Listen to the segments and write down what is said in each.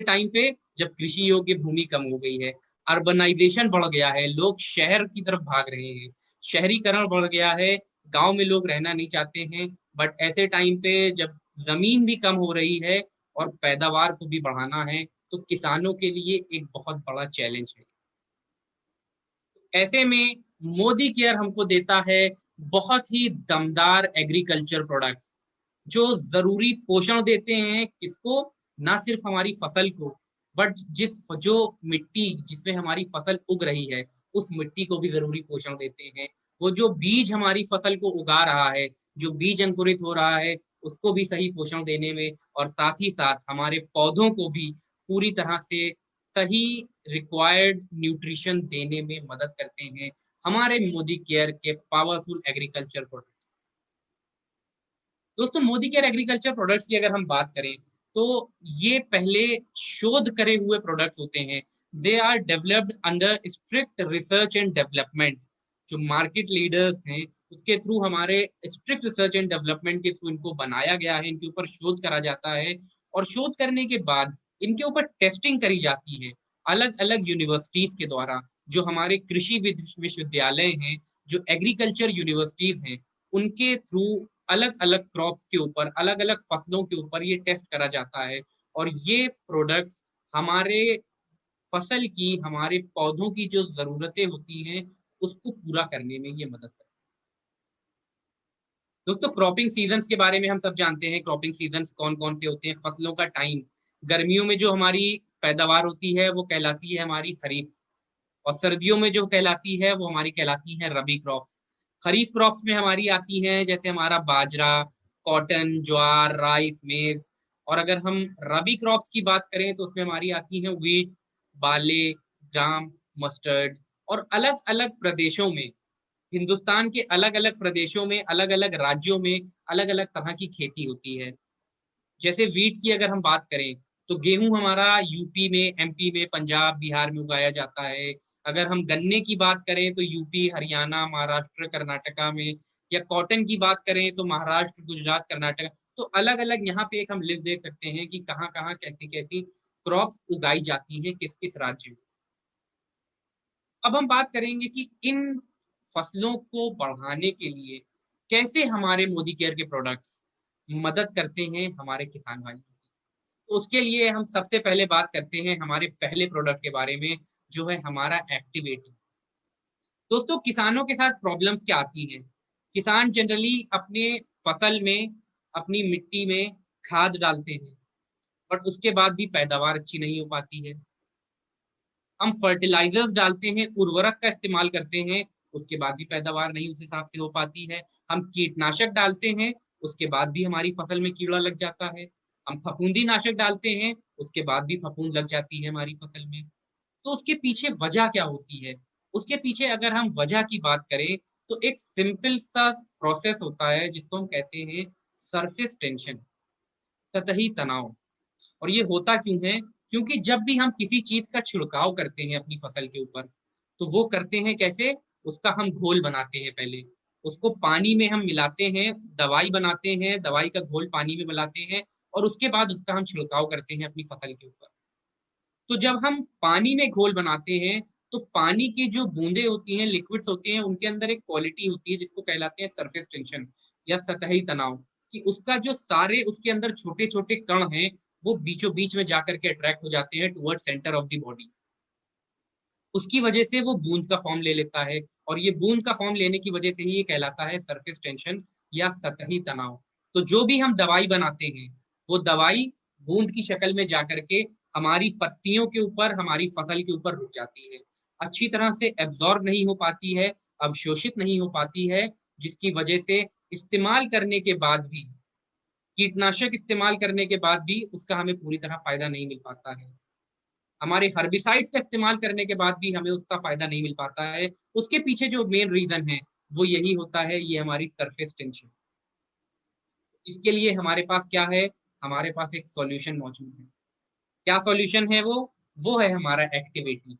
Time पे जब कृषि योग्य भूमि कम हो गई है, अर्बनाइजेशन बढ़ गया है, लोग शहर की तरफ भाग रहे हैं, शहरीकरण बढ़ गया है, गांव में लोग रहना नहीं चाहते हैं। बट ऐसे टाइम पे जब जमीन भी कम हो रही है और पैदावार को भी बढ़ाना है, तो किसानों के लिए एक बहुत बड़ा चैलेंज है। ऐसे में मोदी केयर हमको देता है बहुत ही दमदार एग्रीकल्चर प्रोडक्ट्स, जो जरूरी पोषण देते हैं किसको, ना सिर्फ हमारी फसल को, बट जो मिट्टी जिसमें हमारी फसल उग रही है उस मिट्टी को भी जरूरी पोषण देते हैं। वो जो बीज हमारी फसल को उगा रहा है, जो बीज अंकुरित हो रहा है, उसको भी सही पोषण देने में, और साथ ही साथ हमारे पौधों को भी पूरी तरह से सही रिक्वायर्ड न्यूट्रिशन देने में मदद करते हैं हमारे मोदी केयर के पावरफुल एग्रीकल्चर प्रोडक्ट। दोस्तों, मोदी केयर एग्रीकल्चर प्रोडक्ट्स की अगर हम बात करें तो ये पहले शोध करे हुए प्रोडक्ट्स होते हैं। They are developed under strict research and development. जो मार्केट लीडर्स हैं उसके थ्रू, हमारे स्ट्रिक्ट रिसर्च एंड डेवलपमेंट के थ्रू इनको बनाया गया है, इनके ऊपर शोध करा जाता है, और शोध करने के बाद इनके ऊपर टेस्टिंग करी जाती है अलग अलग यूनिवर्सिटीज के द्वारा। जो हमारे कृषि विश्वविद्यालय हैं, जो एग्रीकल्चर यूनिवर्सिटीज हैं, उनके थ्रू अलग अलग क्रॉप्स के ऊपर, अलग अलग फसलों के ऊपर ये टेस्ट करा जाता है, और ये प्रोडक्ट्स हमारे फसल की, हमारे पौधों की जो जरूरतें होती हैं उसको पूरा करने में ये मदद करता है। दोस्तों, क्रॉपिंग सीजन्स के बारे में हम सब जानते हैं। क्रॉपिंग सीजन्स कौन कौन से होते हैं? फसलों का टाइम, गर्मियों में जो हमारी पैदावार होती है वो कहलाती है हमारी खरीफ, और सर्दियों में जो कहलाती है वो हमारी कहलाती है रबी क्रॉप्स। खरीफ क्रॉप्स में हमारी आती हैं जैसे हमारा बाजरा, कॉटन, ज्वार, राइस, मेज। और अगर हम रबी क्रॉप्स की बात करें तो उसमें हमारी आती हैं व्हीट, बाले, ग्राम, मस्टर्ड। और अलग अलग प्रदेशों में, हिंदुस्तान के अलग अलग प्रदेशों में, अलग अलग राज्यों में अलग अलग तरह की खेती होती है। जैसे व्हीट की अगर हम बात करें तो गेहूं हमारा यूपी में, एमपी में, पंजाब, बिहार में उगाया जाता है। अगर हम गन्ने की बात करें तो यूपी, हरियाणा, महाराष्ट्र, कर्नाटका में। या कॉटन की बात करें तो महाराष्ट्र, गुजरात, कर्नाटक। तो अलग अलग यहाँ पे एक हम लिस्ट देख सकते हैं कि कहाँ कहाँ कैसी कैसी क्रॉप्स उगाई जाती हैं किस किस राज्य में। अब हम बात करेंगे कि इन फसलों को बढ़ाने के लिए कैसे हमारे मोदी केयर के प्रोडक्ट्स मदद करते हैं हमारे किसान भाइयों की। तो उसके लिए हम सबसे पहले बात करते हैं हमारे पहले प्रोडक्ट के बारे में, जो है हमारा एक्टिवेटर। दोस्तों, किसानों के साथ प्रॉब्लम्स क्या आती हैं? किसान जनरली अपने फसल में, अपनी मिट्टी में खाद डालते हैं, बट उसके बाद भी पैदावार अच्छी नहीं हो पाती है। हम फर्टिलाइजर्स डालते हैं, उर्वरक का इस्तेमाल करते हैं, उसके बाद भी पैदावार नहीं उस हिसाब से हो पाती है। हम कीटनाशक डालते हैं, उसके बाद भी हमारी फसल में कीड़ा लग जाता है। हम फफूंदी नाशक डालते हैं, उसके बाद भी फफूंद लग जाती है हमारी फसल में। तो उसके पीछे वजह क्या होती है? उसके पीछे अगर हम वजह की बात करें तो एक सिंपल सा प्रोसेस होता है जिसको हम कहते हैं सरफेस टेंशन, सतही तनाव। और ये होता क्यों है? क्योंकि जब भी हम किसी चीज का छिड़काव करते हैं अपनी फसल के ऊपर, तो वो करते हैं कैसे? उसका हम घोल बनाते हैं पहले, उसको पानी में हम मिलाते हैं, दवाई बनाते हैं, दवाई का घोल पानी में मिलाते हैं, और उसके बाद उसका हम छिड़काव करते हैं अपनी फसल के ऊपर। तो जब हम पानी में घोल बनाते हैं तो पानी की जो बूंदे होती हैं, लिक्विड्स होती हैं, उनके अंदर एक क्वालिटी होती है जिसको कहलाते हैं सरफेस टेंशन या सतही तनाव। कि उसका जो सारे उसके अंदर छोटे छोटे कण हैं वो बीचों बीच में जाकर के अट्रैक्ट हो जाते हैं toward centre of the body. उसकी वजह से वो बूंद का फॉर्म ले लेता है, और ये बूंद का फॉर्म लेने की वजह से ही ये कहलाता है सरफेस टेंशन या सतही तनाव। तो जो भी हम दवाई बनाते हैं वो दवाई बूंद की शक्ल में जाकर के हमारी पत्तियों के ऊपर, हमारी फसल के ऊपर रुक जाती है, अच्छी तरह से एब्जॉर्ब नहीं हो पाती है, अवशोषित नहीं हो पाती है, जिसकी वजह से इस्तेमाल करने के बाद भी, कीटनाशक इस्तेमाल करने के बाद भी उसका हमें पूरी तरह फायदा नहीं मिल पाता है। हमारे हर्बिसाइड्स का इस्तेमाल करने के बाद भी हमें उसका फायदा नहीं मिल पाता है। उसके पीछे जो मेन रीजन है वो यही होता है, ये हमारी सरफेस टेंशन। इसके लिए हमारे पास क्या है? हमारे पास एक सॉल्यूशन मौजूद है। क्या सॉल्यूशन है वो है हमारा एक्टिवेटी।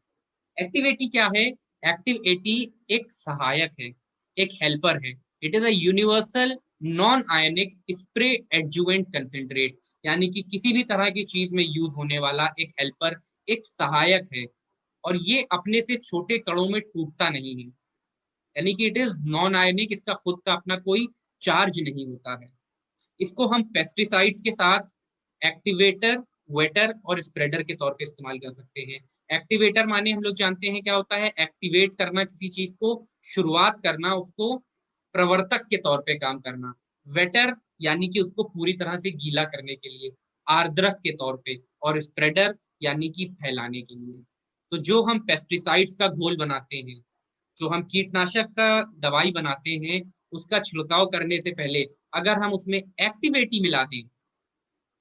एक्टिवेटी क्या है? एक्टिवेटी एक सहायक है, एक हेल्पर है। It is a universal non ionic spray adjuvant concentrate, यानी कि किसी भी तरह की चीज में यूज होने वाला एक हेल्पर, एक सहायक है, और ये अपने से छोटे कणों में टूटता नहीं है, यानी कि इट इज नॉन आयनिक, इसका खुद का अपना कोई चार्ज नहीं होता है। इसको हम पेस्टिसाइड्स के साथ एक्टिवेटर, वेटर और स्प्रेडर के तौर पे इस्तेमाल कर सकते हैं। एक्टिवेटर माने हम लोग जानते हैं क्या होता है, एक्टिवेट करना किसी चीज को, शुरुआत करना, उसको प्रवर्तक के तौर पे काम करना। वेटर यानी कि उसको पूरी तरह से गीला करने के लिए, आर्द्रक के तौर पे। और स्प्रेडर यानी कि फैलाने के लिए। तो जो हम पेस्टिसाइड्स का घोल बनाते हैं, जो हम कीटनाशक का दवाई बनाते हैं, उसका छिड़काव करने से पहले अगर हम उसमें एक्टिवेटी मिला दें,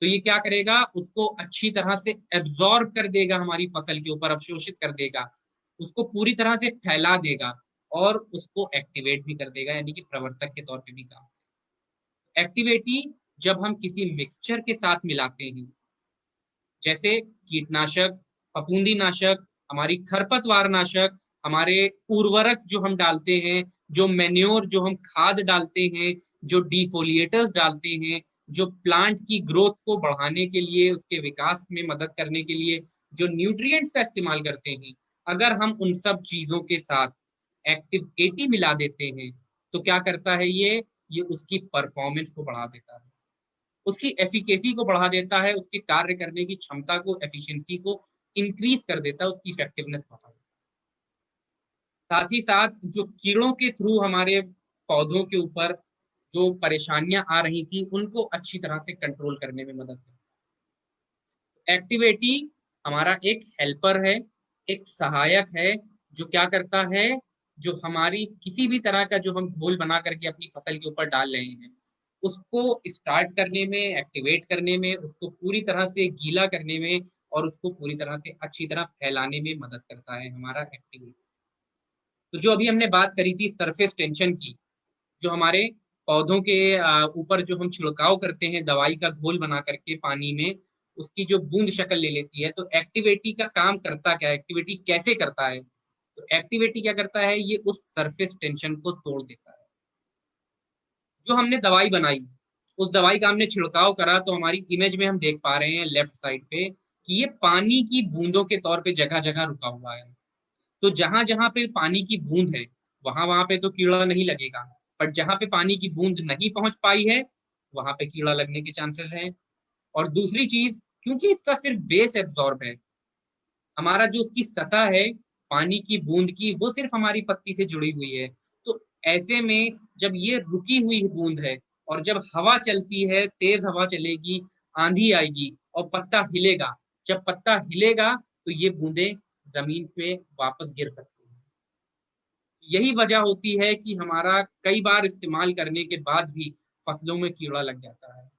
तो ये क्या करेगा, उसको अच्छी तरह से एब्जॉर्ब कर देगा, हमारी फसल के ऊपर अवशोषित कर देगा, उसको पूरी तरह से फैला देगा और उसको एक्टिवेट भी कर देगा, यानी कि प्रवर्तक के तौर पे भी काम। एक्टिवेटी जब हम किसी मिक्सचर के साथ मिलाते हैं, जैसे कीटनाशक, फफूंदी नाशक, हमारी खरपतवार नाशक, हमारे उर्वरक जो हम डालते हैं, जो मेन्योर जो हम खाद डालते हैं, जो डिफोलिएटर्स डालते हैं, जो प्लांट की ग्रोथ को बढ़ाने के लिए, उसके विकास में मदद करने के लिए जो न्यूट्रिएंट्स का इस्तेमाल करते हैं, अगर हम उन सब चीजों के साथ एक्टिव 80 मिला देते हैं, तो क्या करता है ये उसकी परफॉर्मेंस को बढ़ा देता है, उसकी एफिकेसी को बढ़ा देता है, उसके कार्य करने की क्षमता को, एफिशिएंसी को इंक्रीज कर देता है, उसकी इफेक्टिवनेस बढ़ा देता है। साथ ही साथ जो कीड़ों के थ्रू हमारे पौधों के ऊपर जो परेशानियां आ रही थी, उनको अच्छी तरह से कंट्रोल करने में मदद करता है। एक्टिविटी हमारा एक हेल्पर है, एक सहायक है, जो क्या करता है, जो हमारी किसी भी तरह का जो हम घोल बना करके अपनी फसल के ऊपर डाल रहे हैं, उसको स्टार्ट करने में, एक्टिवेट करने में, उसको पूरी तरह से गीला करने में और उसको पूरी तरह से अच्छी तरह फैलाने में मदद करता है हमारा एक्टिवेट। तो जो अभी हमने बात करी थी सरफेस टेंशन की, जो हमारे पौधों के ऊपर जो हम छिड़काव करते हैं दवाई का घोल बना करके पानी में, उसकी जो बूंद शक्ल ले लेती है, तो एक्टिविटी का काम करता क्या है, एक्टिविटी कैसे करता है, तो एक्टिविटी क्या करता है, ये उस सरफेस टेंशन को तोड़ देता है। जो हमने दवाई बनाई, उस दवाई का हमने छिड़काव करा, तो हमारी इमेज में हम देख पा रहे हैं लेफ्ट साइड पे कि ये पानी की बूंदों के तौर पे जगह जगह रुका हुआ है। तो जहां जहां पे पानी की बूंद है, वहां वहां पे तो कीड़ा नहीं लगेगा, बट जहां पे पानी की बूंद नहीं पहुंच पाई है, वहां पे कीड़ा लगने के चांसेस हैं। और दूसरी चीज, क्योंकि इसका सिर्फ बेस एब्जॉर्ब है, हमारा जो उसकी सतह है पानी की बूंद की, वो सिर्फ हमारी पत्ती से जुड़ी हुई है। तो ऐसे में जब ये रुकी हुई बूंद है, और जब हवा चलती है, तेज हवा चलेगी, आंधी आएगी और पत्ता हिलेगा, जब पत्ता हिलेगा तो ये बूंदें जमीन पे वापस गिर सकती हैं। यही वजह होती है कि हमारा कई बार इस्तेमाल करने के बाद भी फसलों में कीड़ा लग जाता है।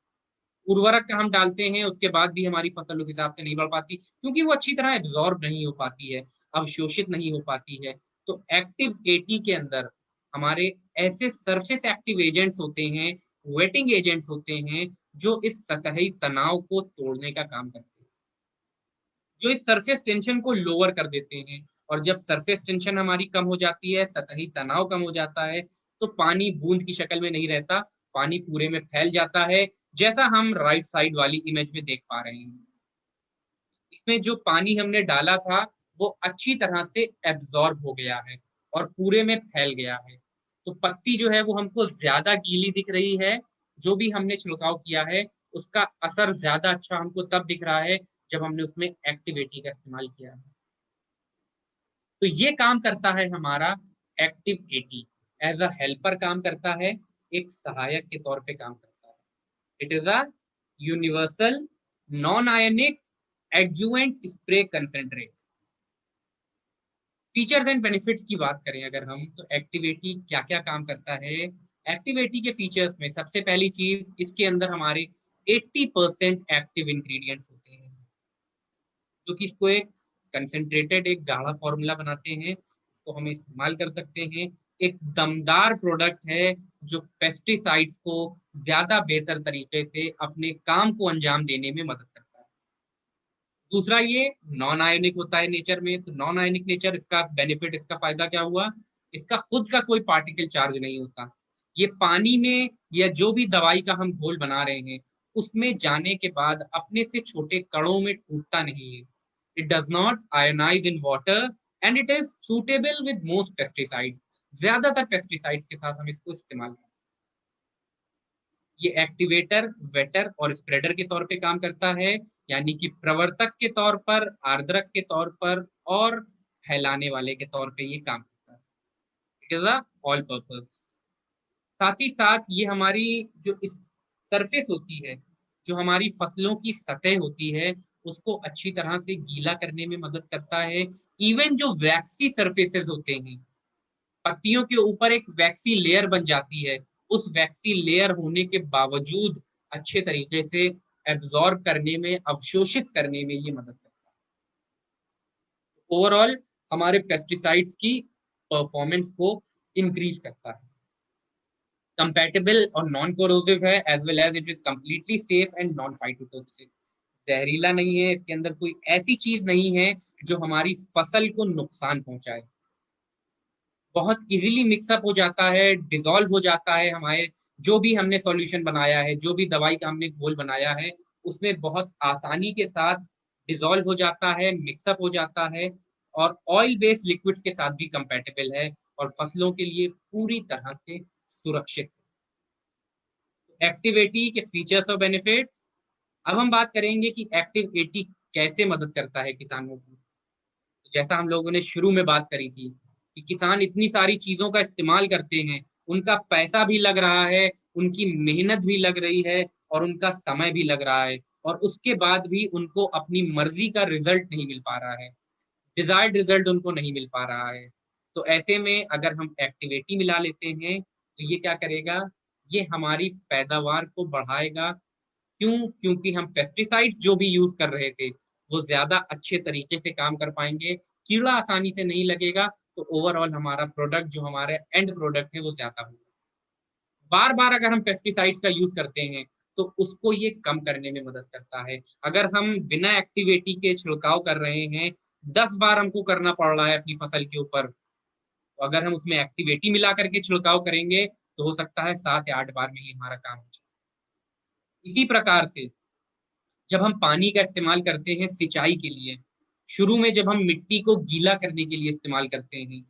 उर्वरक हम डालते हैं, उसके बाद भी हमारी फसल उस हिसाब से नहीं बढ़ पाती, क्योंकि वो अच्छी तरह एब्जॉर्ब नहीं हो पाती है, अवशोषित नहीं हो पाती है। तो एक्टिव 80 के अंदर हमारे ऐसे सरफेस एक्टिव एजेंट्स होते हैं, वेटिंग एजेंट्स होते हैं, जो इस सतही तनाव को तोड़ने का काम करते हैं, जो इस सरफेस टेंशन को लोअर कर देते हैं। और जब सरफेस टेंशन हमारी कम हो जाती है, सतही तनाव कम हो जाता है, तो पानी बूंद की शक्ल में नहीं रहता, पानी पूरे में फैल जाता है, जैसा हम राइट साइड वाली इमेज में देख पा रहे हैं। इसमें जो पानी हमने डाला था, वो अच्छी तरह से एब्जॉर्ब हो गया है और पूरे में फैल गया है। तो पत्ती जो है वो हमको ज्यादा गीली दिख रही है, जो भी हमने छिड़काव किया है उसका असर ज्यादा अच्छा हमको तब दिख रहा है जब हमने उसमें एक्टिविटी का इस्तेमाल किया है। तो ये काम करता है हमारा एक्टिव 80, एज अ हेल्पर काम करता है, एक सहायक के तौर पे काम करता है। It is a universal non ionic adjuvant spray concentrate. Features and benefits की बात करें अगर हम, तो एक्टिविटी क्या क्या काम करता है। एक्टिविटी के फीचर्स में सबसे पहली चीज, इसके अंदर हमारे 80% एक्टिव इंग्रेडिएंट्स होते हैं, जो कि इसको एक कंसेंट्रेटेड, एक गाढ़ा फॉर्मूला बनाते हैं, इसको हम इस्तेमाल कर सकते हैं। एक दमदार प्रोडक्ट है, जो पेस्टिसाइड्स को ज्यादा बेहतर तरीके से अपने काम को अंजाम देने में मदद करता है। दूसरा, ये नॉन आयोनिक होता है नेचर में, तो नॉन आयोनिक नेचर, इसका बेनिफिट, इसका फायदा क्या हुआ, इसका खुद का कोई पार्टिकल चार्ज नहीं होता। ये पानी में या जो भी दवाई का हम घोल बना रहे हैं उसमें जाने के बाद अपने से छोटे कणों में टूटता नहीं है। It does not ionize in water and it is suitable with most pesticides. ज्यादातर पेस्टिसाइड्स के साथ हम इसको इस्तेमाल करते हैं। ये एक्टिवेटर, वेटर और स्प्रेडर के तौर पे काम करता है, यानी कि प्रवर्तक के तौर पर, आर्द्रक के तौर पर और फैलाने वाले के तौर पे ये काम करता है। It is a all purpose. साथ ही साथ ये हमारी जो इस सरफेस होती है, जो हमारी फसलों की सतह होती है, उसको अच्छी तरह से गीला करने में मदद करता है। इवन जो वैक्सी सरफेसेस होते हैं, पत्तियों के ऊपर एक वैक्सी लेयर बन जाती है, उस वैक्सी लेयर होने के बावजूद अच्छे तरीके से एब्जॉर्ब करने में, अवशोषित करने में ये मदद करता है। ओवरऑल हमारे पेस्टिसाइड्स की परफॉर्मेंस को इंक्रीज करता है। कंपैटिबल और नॉन कोरोसिव है, as well as it is completely safe and non phytotoxic. जहरीला नहीं है, इसके अंदर कोई ऐसी चीज नहीं है जो हमारी फसल को नुकसान पहुंचाए। बहुत इजीली मिक्सअप हो जाता है, डिसॉल्व हो जाता है। हमारे जो भी हमने सॉल्यूशन बनाया है, जो भी दवाई का हमने घोल बनाया है, उसमें बहुत आसानी के साथ डिसॉल्व हो जाता है, मिक्सअप हो जाता है और ऑयल बेस्ड लिक्विड्स के साथ भी कंपैटिबल है और फसलों के लिए पूरी तरह से सुरक्षित है। एक्टिविटी के फीचर्स और बेनिफिट्स। अब हम बात करेंगे कि एक्टिविटी कैसे मदद करता है किसानों की। जैसा हम लोगों ने शुरू में बात करी थी कि किसान इतनी सारी चीजों का इस्तेमाल करते हैं, उनका पैसा भी लग रहा है, उनकी मेहनत भी लग रही है और उनका समय भी लग रहा है, और उसके बाद भी उनको अपनी मर्जी का रिजल्ट नहीं मिल पा रहा है, डिजायर्ड रिजल्ट उनको नहीं मिल पा रहा है। तो ऐसे में अगर हम एक्टिविटी मिला लेते हैं तो ये क्या करेगा, ये हमारी पैदावार को बढ़ाएगा। क्यों? क्योंकि हम पेस्टिसाइड्स जो भी यूज कर रहे थे वो ज्यादा अच्छे तरीके से काम कर पाएंगे, कीड़ा आसानी से नहीं लगेगा, तो ओवरऑल हमारा प्रोडक्ट, जो हमारे एंड प्रोडक्ट है, वो ज्यादा होगा। बार बार अगर हम पेस्टिसाइड्स का यूज करते हैं तो उसको ये कम करने में मदद करता है। अगर हम बिना एक्टिविटी के छिड़काव कर रहे हैं, 10 बार हमको करना पड़ रहा है अपनी फसल के ऊपर, तो अगर हम उसमें एक्टिविटी मिला करके छिड़काव करेंगे तो हो सकता है 7 या 8 बार में ही हमारा काम हो जाए। इसी प्रकार से जब हम पानी का इस्तेमाल करते हैं सिंचाई के लिए, शुरू में जब हम मिट्टी को गीला करने के लिए इस्तेमाल करते हैं,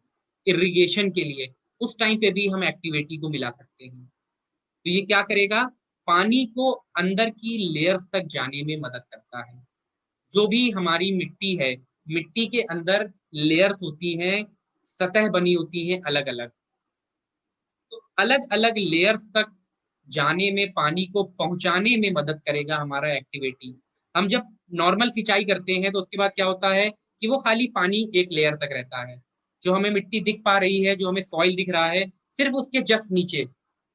इरिगेशन के लिए, उस टाइम पे भी हम एक्टिविटी को मिला सकते हैं। तो ये क्या करेगा, पानी को अंदर की लेयर्स तक जाने में मदद करता है। जो भी हमारी मिट्टी है, मिट्टी के अंदर लेयर्स होती हैं, सतह बनी होती हैं अलग अलग, तो अलग अलग लेयर्स तक जाने में, पानी को पहुंचाने में मदद करेगा हमारा एक्टिविटी। हम जब नॉर्मल सिंचाई करते हैं तो उसके बाद क्या होता है कि वो खाली पानी एक लेयर तक रहता है, जो हमें मिट्टी दिख पा रही है, जो हमें सॉइल दिख रहा है, सिर्फ उसके जस्ट नीचे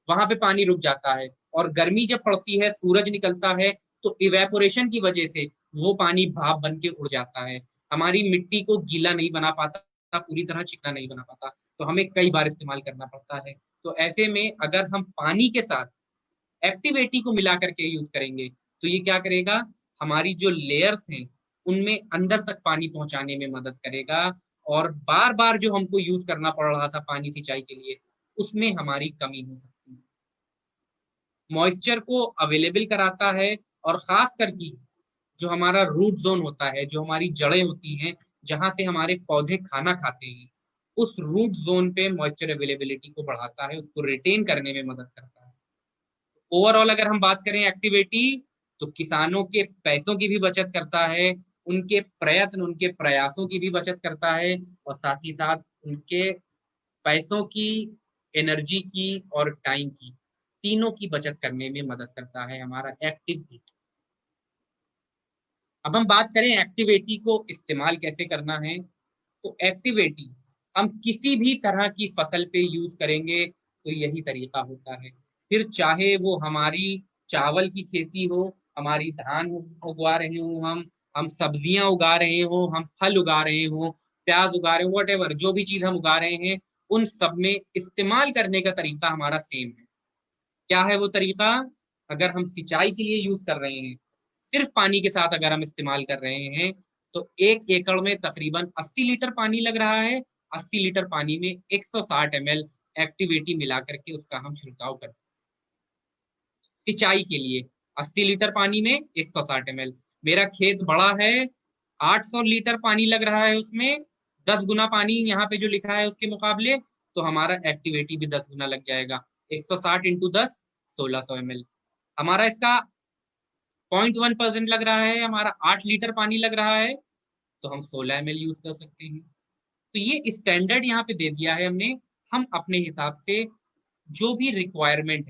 वहां पे पानी रुक जाता है। और गर्मी जब पड़ती है, सूरज निकलता है, तो इवेपोरेशन की वजह से वो पानी भाप बन के उड़ जाता है, हमारी मिट्टी को गीला नहीं बना पाता, पूरी तरह चिकना नहीं बना पाता, तो हमें कई बार इस्तेमाल करना पड़ता है। तो ऐसे में अगर हम पानी के साथ एक्टिविटी को मिला करके यूज करेंगे तो ये क्या करेगा, हमारी जो लेयर्स हैं उनमें अंदर तक पानी पहुंचाने में मदद करेगा, और बार बार जो हमको यूज करना पड़ रहा था पानी सिंचाई के लिए, उसमें हमारी कमी हो सकती है। मॉइस्चर को अवेलेबल कराता है, और खास करके जो हमारा रूट जोन होता है, जो हमारी जड़ें होती हैं, जहां से हमारे पौधे खाना खाते हैं, उस रूट जोन पे मॉइस्चर अवेलेबिलिटी को बढ़ाता है, उसको रिटेन करने में मदद करता है। ओवरऑल अगर हम बात करें एक्टिविटी, तो किसानों के पैसों की भी बचत करता है, उनके प्रयत्न, उनके प्रयासों की भी बचत करता है, और साथ ही साथ उनके पैसों की, एनर्जी की और टाइम की, तीनों की बचत करने में मदद करता है हमारा एक्टिविटी। अब हम बात करें एक्टिविटी को इस्तेमाल कैसे करना है, तो एक्टिविटी हम किसी भी तरह की फसल पे यूज करेंगे तो यही तरीका होता है। फिर चाहे वो हमारी चावल की खेती हो, हमारी धान उगवा रहे हो, हम सब्जियां उगा रहे हो, हम फल उगा रहे हो, प्याज उगा रहे हो, वट एवर जो भी चीज हम उगा रहे हैं, उन सब में इस्तेमाल करने का तरीका हमारा सेम है। क्या है वो तरीका? अगर हम सिंचाई के लिए यूज कर रहे हैं, सिर्फ पानी के साथ अगर हम इस्तेमाल कर रहे हैं, तो 1 एकड़ में तकरीबन 80 लीटर पानी लग रहा है। 80 लीटर पानी में 160 ml एक्टिविटी मिला करके उसका हम छिड़काव कर सकते हैं। सिंचाई के लिए 80 लीटर पानी में 160 ml। मेरा खेत बड़ा है, 800 लीटर पानी लग रहा है उसमें, 10 गुना पानी यहाँ पे जो लिखा है उसके मुकाबले, तो हमारा एक्टिविटी भी 10 गुना लग जाएगा। 160 इंटू 10 1600 ml। हमारा इसका 0.1% लग रहा है, हमारा 8 लीटर पानी लग रहा है, तो हम 16 ml यूज कर सकते हैं। तो ये स्टैंडर्ड यहाँ पे दे दिया है हमने, हम अपने हिसाब से जो भी रिक्वायरमेंट है